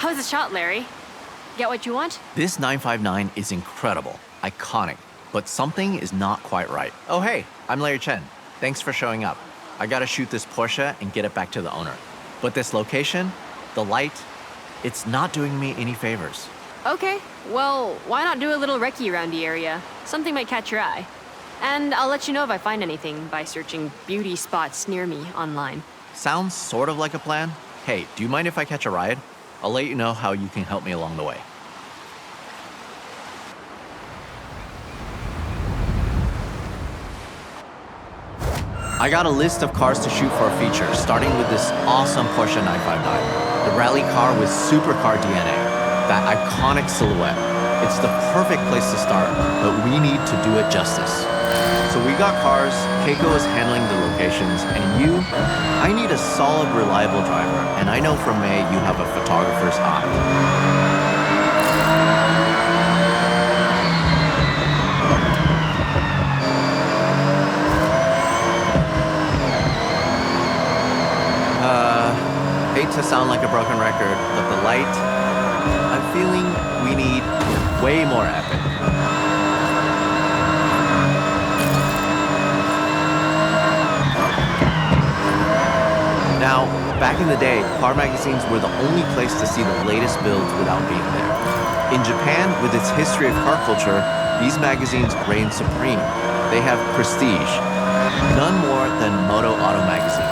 How's the shot, Larry? Get what you want? This 959 is incredible, iconic, but something is not quite right. Oh hey, I'm Larry Chen. Thanks for showing up. I gotta shoot this Porsche and get it back to the owner. But this location, the light, it's not doing me any favors. Okay, well, why not do a little recce around the area? Something might catch your eye. And I'll let you know if I find anything by searching beauty spots near me online. Sounds sort of like a plan. Hey, do you mind if I catch a ride? I'll let you know how you can help me along the way. I got a list of cars to shoot for a feature, starting with this awesome Porsche 959. The rally car with supercar DNA, that iconic silhouette. It's the perfect place to start, but we need to do it justice. So we got cars, Keiko is handling the locations, and you, I need a solid, reliable driver, and I know from May you have a photographer's eye. Hate to sound like a broken record, but the light, I'm feeling we need way more epic. Now, back in the day, car magazines were the only place to see the latest builds without being there. In Japan, with its history of car culture, these magazines reign supreme. They have prestige, none more than Moto Auto magazine.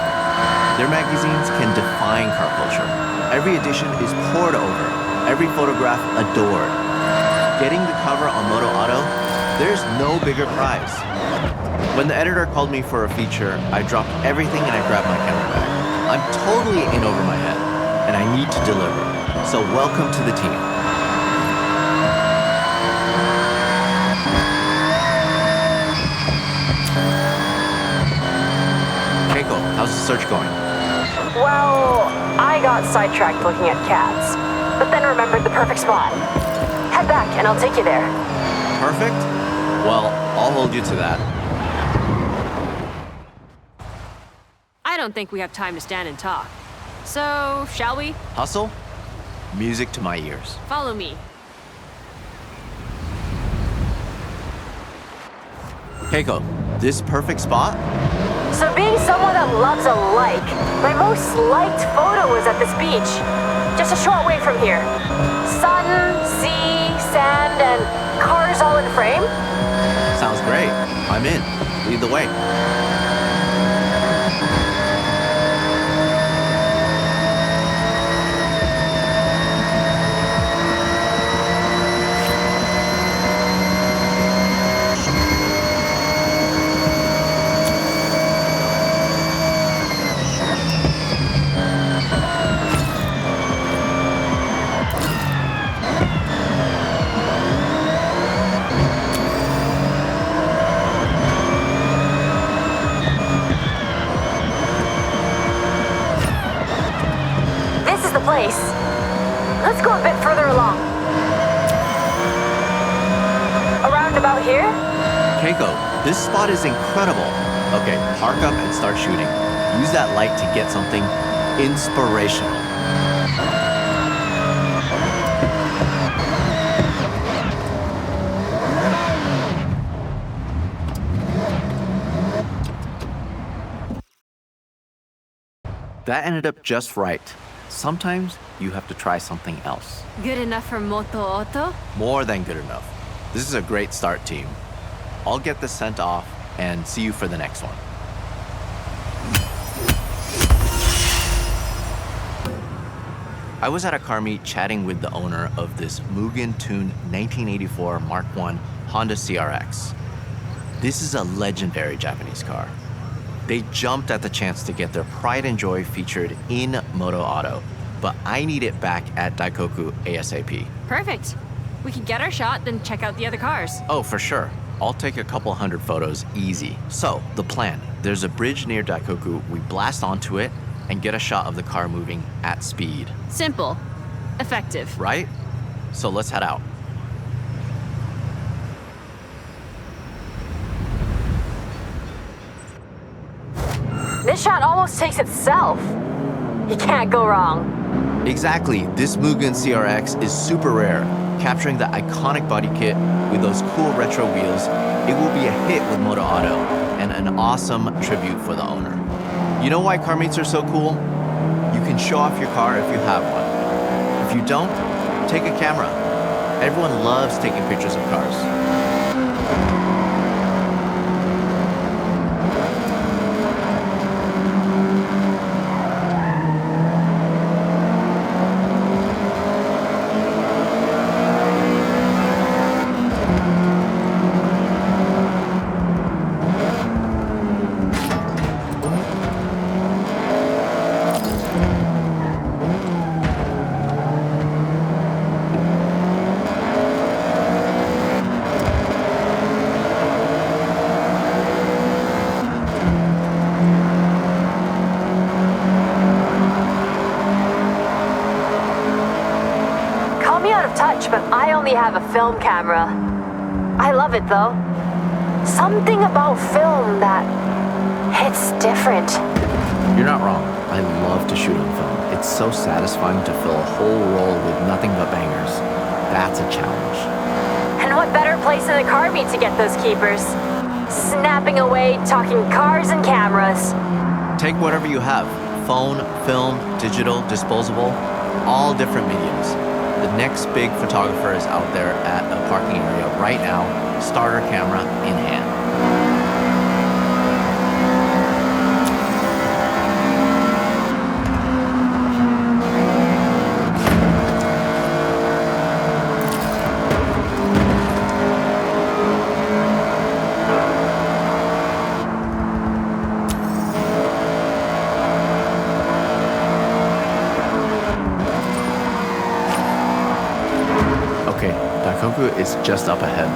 Their magazines can define car culture. Every edition is poured over, every photograph adored. Getting the cover on Moto Auto, there's no bigger prize. When the editor called me for a feature, I dropped everything and I grabbed my camera bag. I'm totally in over my head, and I need to deliver. So welcome to the team. Keiko, how's the search going? Well, I got sidetracked looking at cats, but then remembered the perfect spot. Head back and I'll take you there. Perfect? Well, I'll hold you to that. I don't think we have time to stand and talk. So, shall we? Hustle? Music to my ears. Follow me. Keiko, this perfect spot? So being someone that loves a like, my most liked photo was at this beach. Just a short way from here. Sun, sea, sand, and cars all in frame. Sounds great. I'm in. Lead the way. Place. Let's go a bit further along. Around about here? Keiko, this spot is incredible. Okay, park up and start shooting. Use that light to get something inspirational. That ended up just right. Sometimes you have to try something else. Good enough for Moto Auto? More than good enough. This is a great start, team. I'll get this sent off and see you for the next one. I was at a car meet chatting with the owner of this Mugen-tuned 1984 Mark I Honda CRX. This is a legendary Japanese car. They jumped at the chance to get their pride and joy featured in Moto Auto, but I need it back at Daikoku ASAP. Perfect. We can get our shot, then check out the other cars. Oh, for sure. I'll take a couple hundred photos easy. So, the plan. There's a bridge near Daikoku. We blast onto it and get a shot of the car moving at speed. Simple. Effective. Right? So let's head out. This shot almost takes itself. You can't go wrong. Exactly, this Mugen CRX is super rare, capturing the iconic body kit with those cool retro wheels. It will be a hit with Moto Auto and an awesome tribute for the owner. You know why car meets are so cool? You can show off your car if you have one. If you don't, take a camera. Everyone loves taking pictures of cars. But I only have a film camera. I love it though. Something about film that hits different. You're not wrong. I love to shoot on film. It's so satisfying to fill a whole roll with nothing but bangers. That's a challenge. And what better place than the car meet to get those keepers? Snapping away, talking cars and cameras. Take whatever you have. Phone, film, digital, disposable, all different mediums. The next big photographer is out there at a parking area right now, starter camera in hand. Okay, Daikoku is just up ahead.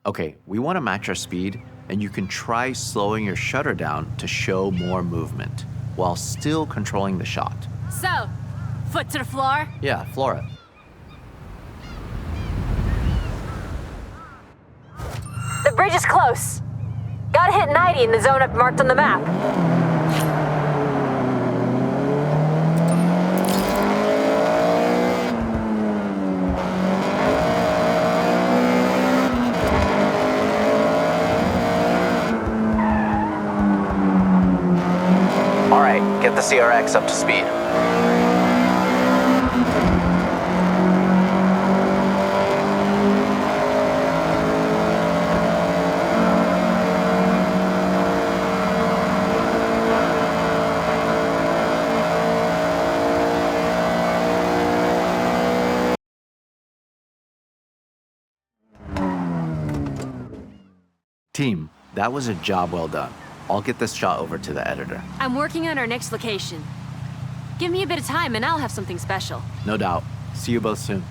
Okay, we want to match our speed, and you can try slowing your shutter down to show more movement, while still controlling the shot. So, foot to the floor? Yeah, Flora. The bridge is close. Gotta hit 90 in the zone I've marked on the map. All right, get the CRX up to speed. Team, that was a job well done. I'll get this shot over to the editor. I'm working on our next location. Give me a bit of time and I'll have something special. No doubt. See you both soon.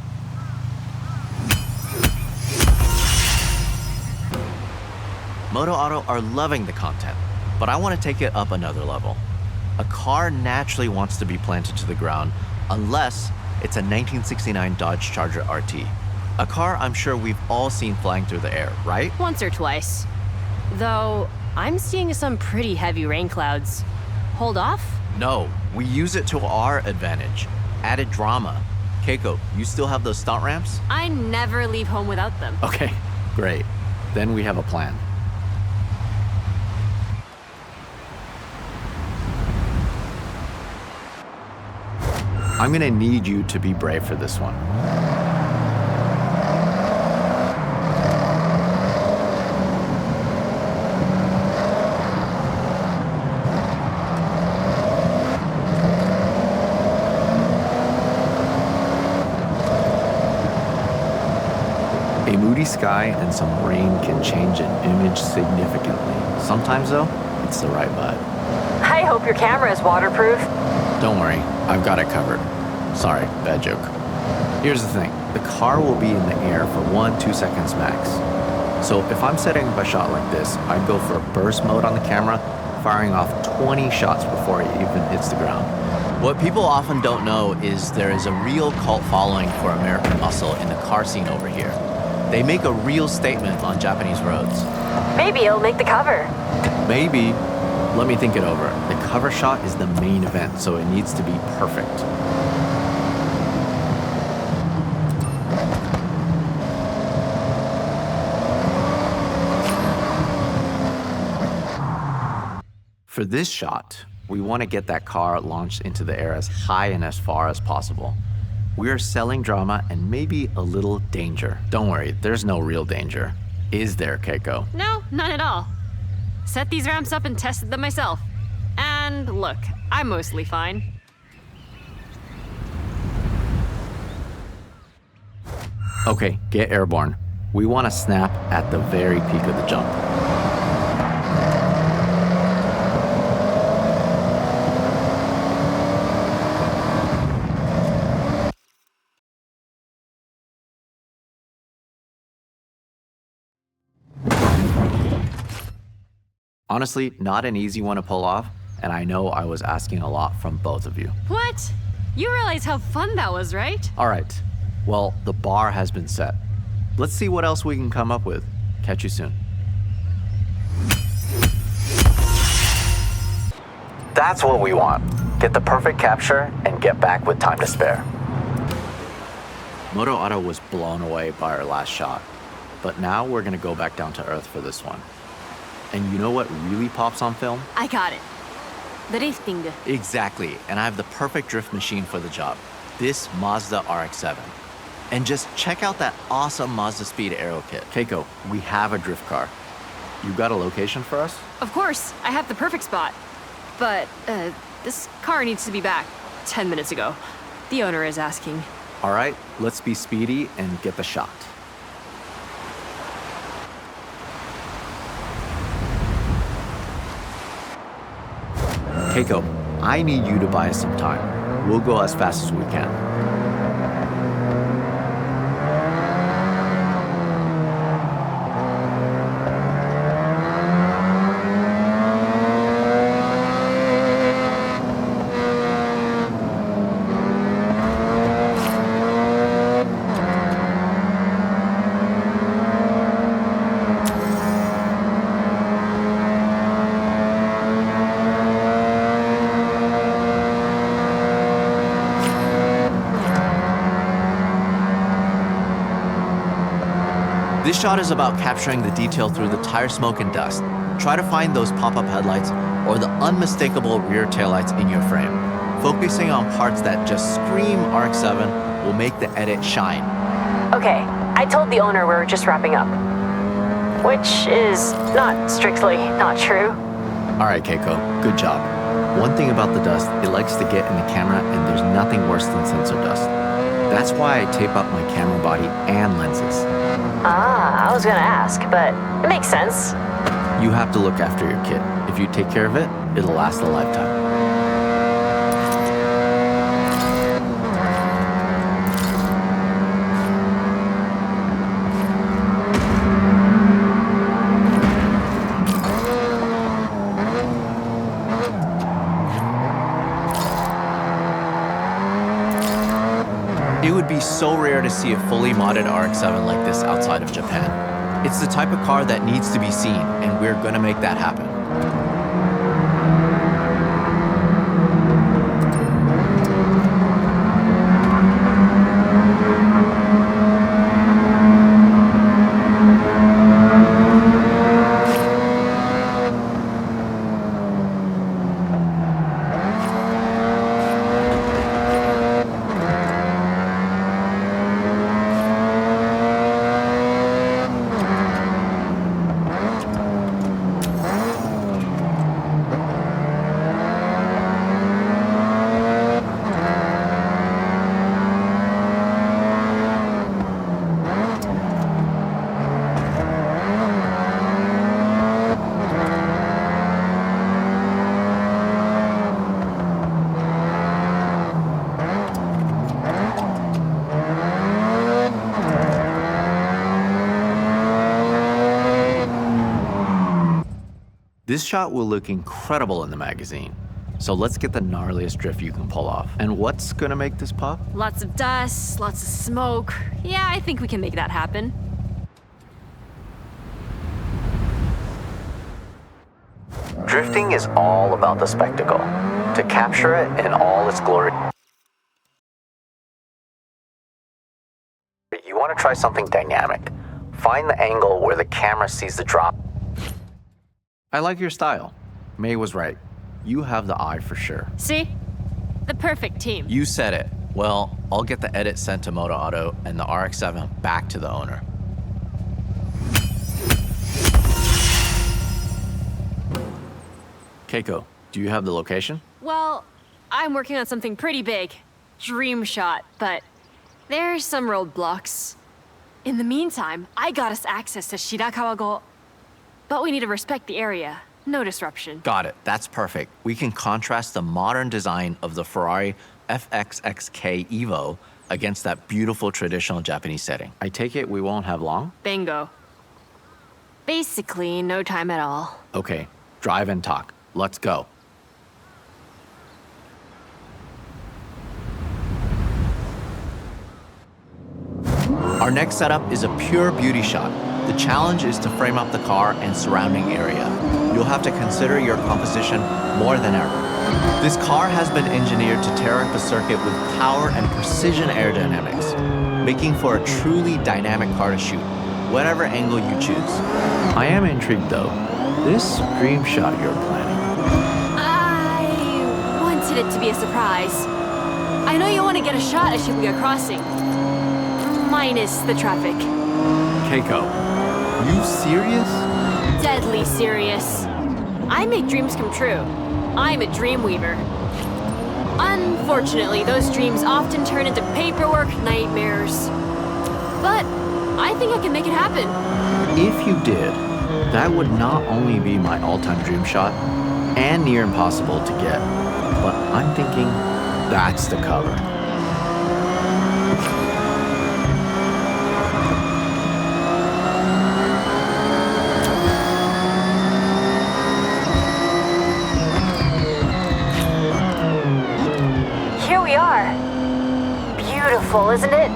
Moto Auto are loving the content, but I want to take it up another level. A car naturally wants to be planted to the ground unless it's a 1969 Dodge Charger RT. A car I'm sure we've all seen flying through the air, right? Once or twice. Though, I'm seeing some pretty heavy rain clouds. Hold off? No, we use it to our advantage. Added drama. Keiko, you still have those stunt ramps? I never leave home without them. Okay, great. Then we have a plan. I'm gonna need you to be brave for this one. A moody sky and some rain can change an image significantly. Sometimes, though, it's the right vibe. I hope your camera is waterproof. Don't worry, I've got it covered. Sorry, bad joke. Here's the thing, the car will be in the air for 1-2 seconds max. So if I'm setting up a shot like this, I'd go for burst mode on the camera, firing off 20 shots before it even hits the ground. What people often don't know is there is a real cult following for American muscle in the car scene over here. They make a real statement on Japanese roads. Maybe it'll make the cover. Maybe. Let me think it over. The cover shot is the main event, so it needs to be perfect. For this shot, we want to get that car launched into the air as high and as far as possible. We are selling drama and maybe a little danger. Don't worry, there's no real danger. Is there, Keiko? No, none at all. Set these ramps up and tested them myself. And look, I'm mostly fine. Okay, get airborne. We want to snap at the very peak of the jump. Honestly, not an easy one to pull off, and I know I was asking a lot from both of you. What? You realize how fun that was, right? All right, well, the bar has been set. Let's see what else we can come up with. Catch you soon. That's what we want. Get the perfect capture and get back with time to spare. Moto Auto was blown away by our last shot, but now we're gonna go back down to earth for this one. And you know what really pops on film? I got it. Drifting. Exactly, and I have the perfect drift machine for the job. This Mazda RX-7. And just check out that awesome Mazda Speed Aero kit. Keiko, we have a drift car. You got a location for us? Of course, I have the perfect spot. But, this car needs to be back 10 minutes ago. The owner is asking. All right, let's be speedy and get the shot. Keiko, I need you to buy us some time. We'll go as fast as we can. This shot is about capturing the detail through the tire smoke and dust. Try to find those pop-up headlights or the unmistakable rear taillights in your frame. Focusing on parts that just scream RX-7 will make the edit shine. Okay, I told the owner we're just wrapping up. Which is not strictly not true. All right, Keiko, good job. One thing about the dust, it likes to get in the camera and there's nothing worse than sensor dust. That's why I tape up my camera body and lenses. Ah, I was gonna ask, but it makes sense. You have to look after your kit. If you take care of it, it'll last a lifetime. It would be so rare to see a fully modded RX-7 like this outside of Japan. It's the type of car that needs to be seen, and we're gonna make that happen. This shot will look incredible in the magazine. So let's get the gnarliest drift you can pull off. And what's gonna make this pop? Lots of dust, lots of smoke. Yeah, I think we can make that happen. Drifting is all about the spectacle. To capture it in all its glory, you want to try something dynamic. Find the angle where the camera sees the drop. I like your style. May was right. You have the eye for sure. See? The perfect team. You said it. Well, I'll get the edit sent to Moto Auto and the RX-7 back to the owner. Keiko, do you have the location? Well, I'm working on something pretty big. Dream shot, but there's some roadblocks. In the meantime, I got us access to Shirakawa-go. But we need to respect the area. No disruption. Got it. That's perfect. We can contrast the modern design of the Ferrari FX6 Evo against that beautiful traditional Japanese setting. I take it we won't have long? Bingo. Basically, no time at all. Okay, drive and talk. Let's go. Our next setup is a pure beauty shot. The challenge is to frame up the car and surrounding area. You'll have to consider your composition more than ever. This car has been engineered to tear up a circuit with power and precision aerodynamics, making for a truly dynamic car to shoot, whatever angle you choose. I am intrigued though. This dream shot you're planning. I wanted it to be a surprise. I know you want to get a shot at Shibuya Crossing. Minus the traffic. Keiko, you serious? Deadly serious. I make dreams come true. I'm a dream weaver. Unfortunately, those dreams often turn into paperwork nightmares. But I think I can make it happen. If you did, that would not only be my all-time dream shot and near impossible to get, but I'm thinking that's the cover. Here we are. Beautiful, isn't it?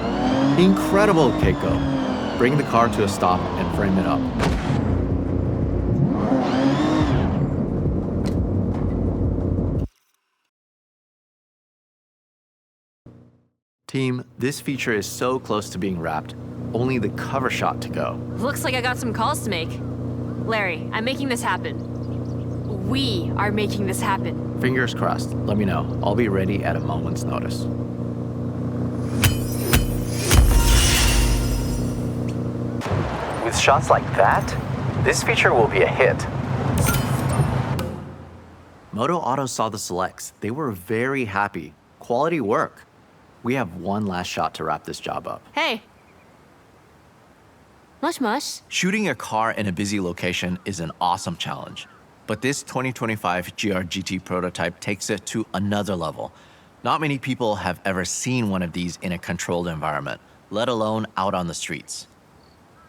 Incredible, Keiko. Bring the car to a stop and frame it up. Team, this feature is so close to being wrapped. Only the cover shot to go. Looks like I got some calls to make. Larry, I'm making this happen. We are making this happen. Fingers crossed. Let me know. I'll be ready at a moment's notice. With shots like that, this feature will be a hit. Moto Auto saw the selects. They were very happy. Quality work. We have one last shot to wrap this job up. Hey. Mush. Shooting a car in a busy location is an awesome challenge. But this 2025 GR-GT prototype takes it to another level. Not many people have ever seen one of these in a controlled environment, let alone out on the streets.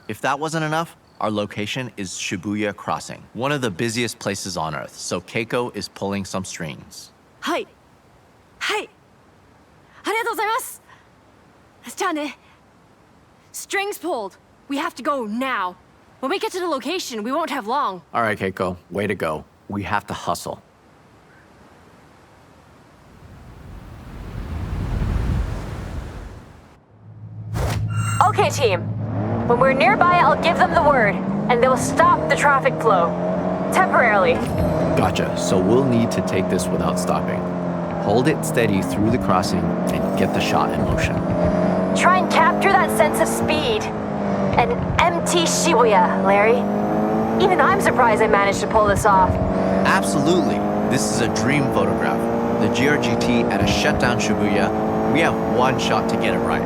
If that wasn't enough, our location is Shibuya Crossing, one of the busiest places on Earth, so Keiko is pulling some strings. Hi. Hi. ありがとうございます。じゃあね。Strings pulled. We have to go now. When we get to the location, we won't have long. All right, Keiko, way to go. We have to hustle. Okay, team. When we're nearby, I'll give them the word, and they'll stop the traffic flow. Temporarily. Gotcha, so we'll need to take this without stopping. Hold it steady through the crossing and get the shot in motion. Try and capture that sense of speed. An empty Shibuya, Larry. Even I'm surprised I managed to pull this off. Absolutely. This is a dream photograph. The GR-GT at a shutdown Shibuya, we have one shot to get it right.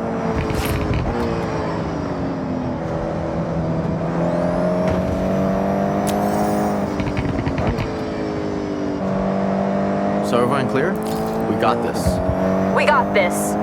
So everyone clear? We got this. We got this.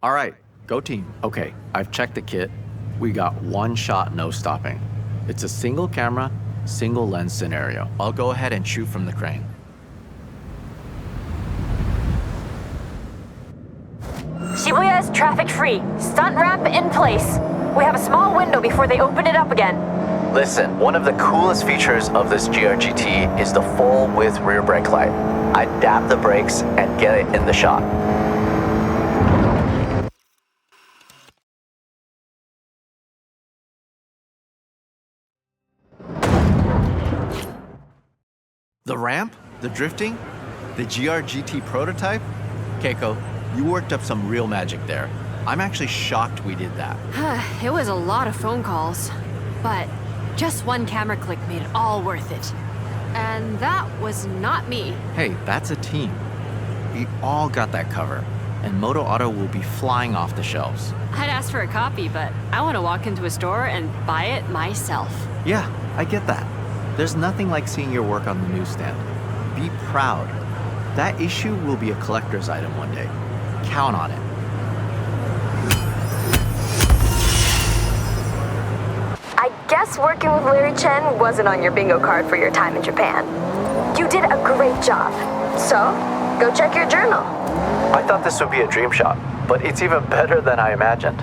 All right, go team. Okay, I've checked the kit. We got one shot, no stopping. It's a single camera, single lens scenario. I'll go ahead and shoot from the crane. Shibuya is traffic free. Stunt ramp in place. We have a small window before they open it up again. Listen, one of the coolest features of this GRGT is the full width rear brake light. I dab the brakes and get it in the shot. The ramp, the drifting, the GRGT prototype? Keiko, you worked up some real magic there. I'm actually shocked we did that. It was a lot of phone calls, but just one camera click made it all worth it. And that was not me. Hey, that's a team. We all got that cover, and Moto Auto will be flying off the shelves. I'd ask for a copy, but I want to walk into a store and buy it myself. Yeah, I get that. There's nothing like seeing your work on the newsstand. Be proud. That issue will be a collector's item one day. Count on it. I guess working with Larry Chen wasn't on your bingo card for your time in Japan. You did a great job. So, go check your journal. I thought this would be a dream shot, but it's even better than I imagined.